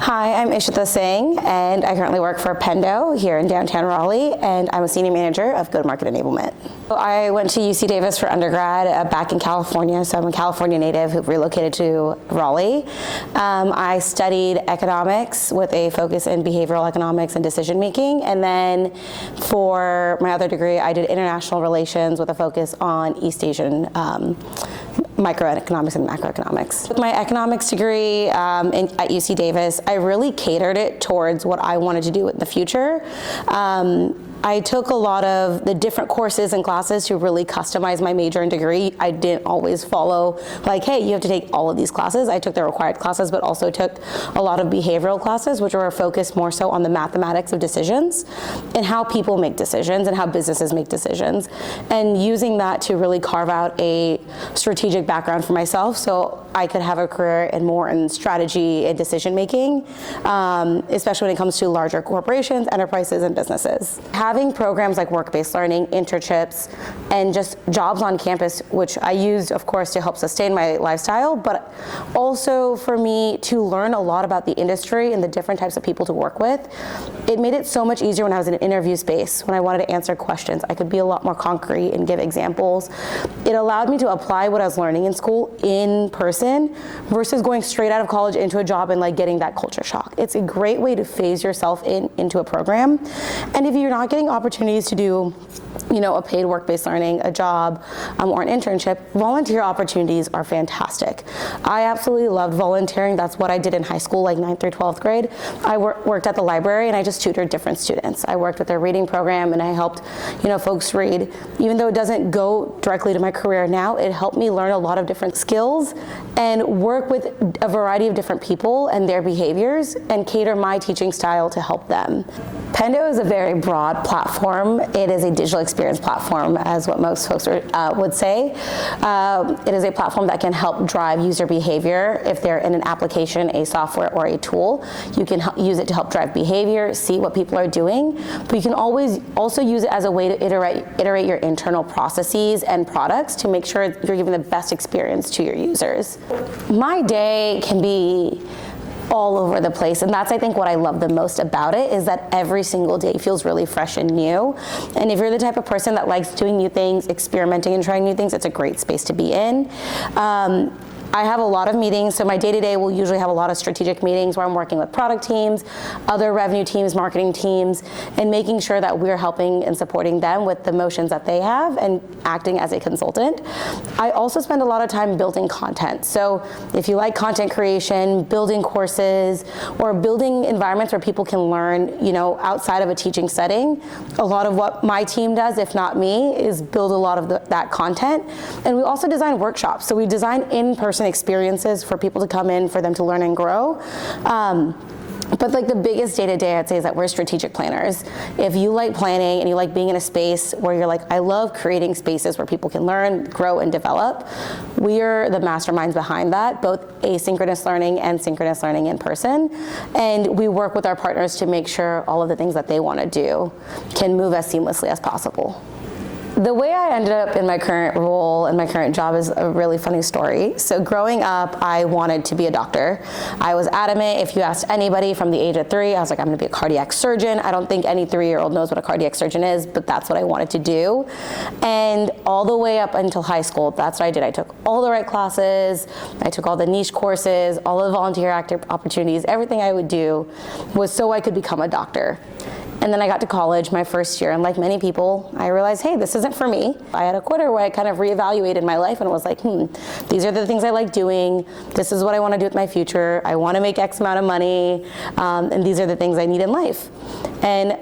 Hi, I'm Ishita Singh, and I currently work for Pendo here in downtown Raleigh, and I'm a senior manager of go-to-market enablement. I went to UC Davis for undergrad back in California, so I'm a California native who relocated to Raleigh. I studied economics with a focus in behavioral economics and decision making, and then for my other degree, I did international relations with a focus on East Asian microeconomics and macroeconomics. With my economics degree at UC Davis, I really catered it towards what I wanted to do in the future. I took a lot of the different courses and classes to really customize my major and degree. I didn't always follow like, hey, you have to take all of these classes. I took the required classes, but also took a lot of behavioral classes, which were focused more so on the mathematics of decisions and how people make decisions and how businesses make decisions. And using that to really carve out a strategic background for myself so I could have a career in strategy and decision making, especially when it comes to larger corporations, enterprises, and businesses. Having programs like work-based learning, internships, and just jobs on campus, which I used, of course, to help sustain my lifestyle, but also for me to learn a lot about the industry and the different types of people to work with. It made it so much easier when I was in an interview space, when I wanted to answer questions. I could be a lot more concrete and give examples. It allowed me to apply what I was learning in school in person versus going straight out of college into a job and like getting that culture shock. It's a great way to phase yourself into a program. And if you're not getting opportunities to do, a paid work-based learning, a job, or an internship, volunteer opportunities are fantastic. I absolutely loved volunteering. That's what I did in high school, like 9th through 12th grade. I worked at the library and I just tutored different students. I worked with their reading program and I helped, folks read. Even though it doesn't go directly to my career now, it helped me learn a lot of different skills and work with a variety of different people and their behaviors and cater my teaching style to help them. Pendo is a very broad platform. It is a digital experience platform, as what most folks would say. It is a platform that can help drive user behavior. If they're in an application, a software, or a tool, you can use it to help drive behavior, see what people are doing, but you can always also use it as a way to iterate your internal processes and products to make sure you're giving the best experience to your users. My day can be all over the place, and that's I think what I love the most about it, is that every single day feels really fresh and new. And if you're the type of person that likes doing new things, experimenting and trying new things, it's a great space to be in. I have a lot of meetings, so my day-to-day will usually have a lot of strategic meetings where I'm working with product teams, other revenue teams, marketing teams, and making sure that we're helping and supporting them with the motions that they have and acting as a consultant. I also spend a lot of time building content. So if you like content creation, building courses, or building environments where people can learn, outside of a teaching setting, a lot of what my team does, if not me, is build a lot of that content. And we also design workshops. So we design in-person experiences for people to come in, for them to learn and grow. But like the biggest day-to-day I'd say is that we're strategic planners. If you like planning and you like being in a space where you're like, I love creating spaces where people can learn, grow, and develop, we are the masterminds behind that, both asynchronous learning and synchronous learning in person. And we work with our partners to make sure all of the things that they want to do can move as seamlessly as possible. The way I ended up in my current role and my current job is a really funny story. So growing up, I wanted to be a doctor. I was adamant. If you asked anybody from the age of 3, I was like, I'm gonna be a cardiac surgeon. I don't think any 3-year-old knows what a cardiac surgeon is, but that's what I wanted to do. And all the way up until high school, that's what I did. I took all the right classes. I took all the niche courses, all the volunteer active opportunities. Everything I would do was so I could become a doctor. And then I got to college my first year, and like many people, I realized, hey, this isn't for me. I had a quarter where I kind of reevaluated my life and was like, these are the things I like doing. This is what I want to do with my future. I want to make X amount of money, and these are the things I need in life. And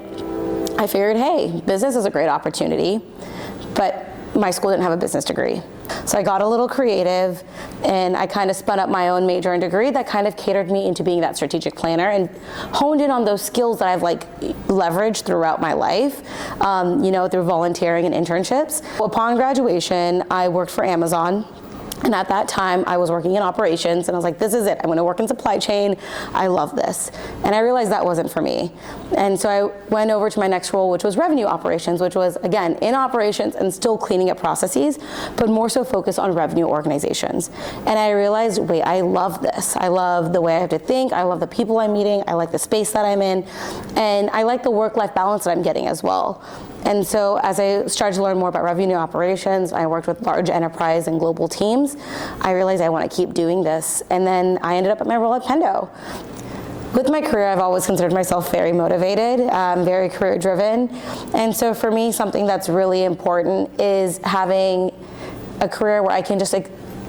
I figured, hey, business is a great opportunity, but my school didn't have a business degree. So I got a little creative and I kind of spun up my own major and degree that kind of catered me into being that strategic planner and honed in on those skills that I've leveraged throughout my life, through volunteering and internships. Upon graduation, I worked for Amazon. And at that time, I was working in operations, and I was like, this is it. I'm going to work in supply chain. I love this. And I realized that wasn't for me. And so I went over to my next role, which was revenue operations, which was, again, in operations and still cleaning up processes, but more so focused on revenue organizations. And I realized, wait, I love this. I love the way I have to think. I love the people I'm meeting. I like the space that I'm in. And I like the work-life balance that I'm getting as well. And so as I started to learn more about revenue operations, I worked with large enterprise and global teams, I realized I want to keep doing this. And then I ended up at my role at Pendo. With my career, I've always considered myself very motivated, very career driven. And so for me, something that's really important is having a career where I can just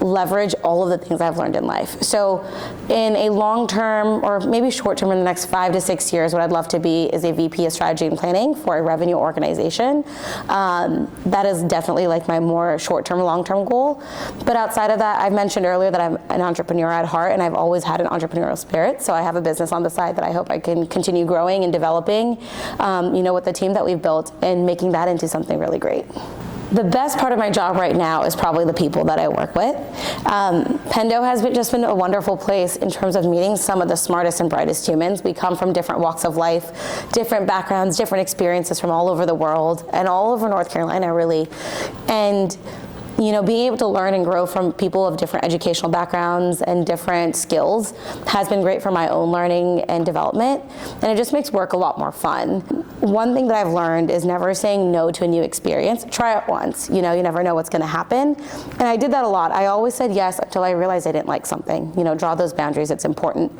leverage all of the things I've learned in life. So in a long term, or maybe short term, in the next 5 to 6 years, what I'd love to be is a VP of strategy and planning for a revenue organization. That is definitely like my more short term, long term goal. But outside of that, I've mentioned earlier that I'm an entrepreneur at heart, and I've always had an entrepreneurial spirit. So I have a business on the side that I hope I can continue growing and developing, with the team that we've built, and making that into something really great. The best part of my job right now is probably the people that I work with. Pendo has just been a wonderful place in terms of meeting some of the smartest and brightest humans. We come from different walks of life, different backgrounds, different experiences from all over the world, and all over North Carolina, really. And being able to learn and grow from people of different educational backgrounds and different skills has been great for my own learning and development, and it just makes work a lot more fun. One thing that I've learned is never saying no to a new experience. Try it once, you never know what's gonna happen. And I did that a lot. I always said yes until I realized I didn't like something. Draw those boundaries, it's important.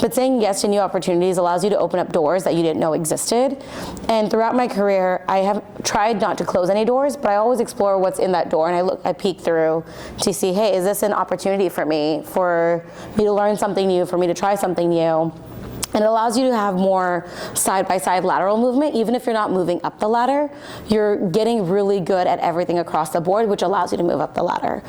But saying yes to new opportunities allows you to open up doors that you didn't know existed. And throughout my career, I have tried not to close any doors, but I always explore what's in that door, and I peek through to see, hey, is this an opportunity for me to learn something new, for me to try something new? And it allows you to have more side-by-side lateral movement. Even if you're not moving up the ladder, you're getting really good at everything across the board, which allows you to move up the ladder.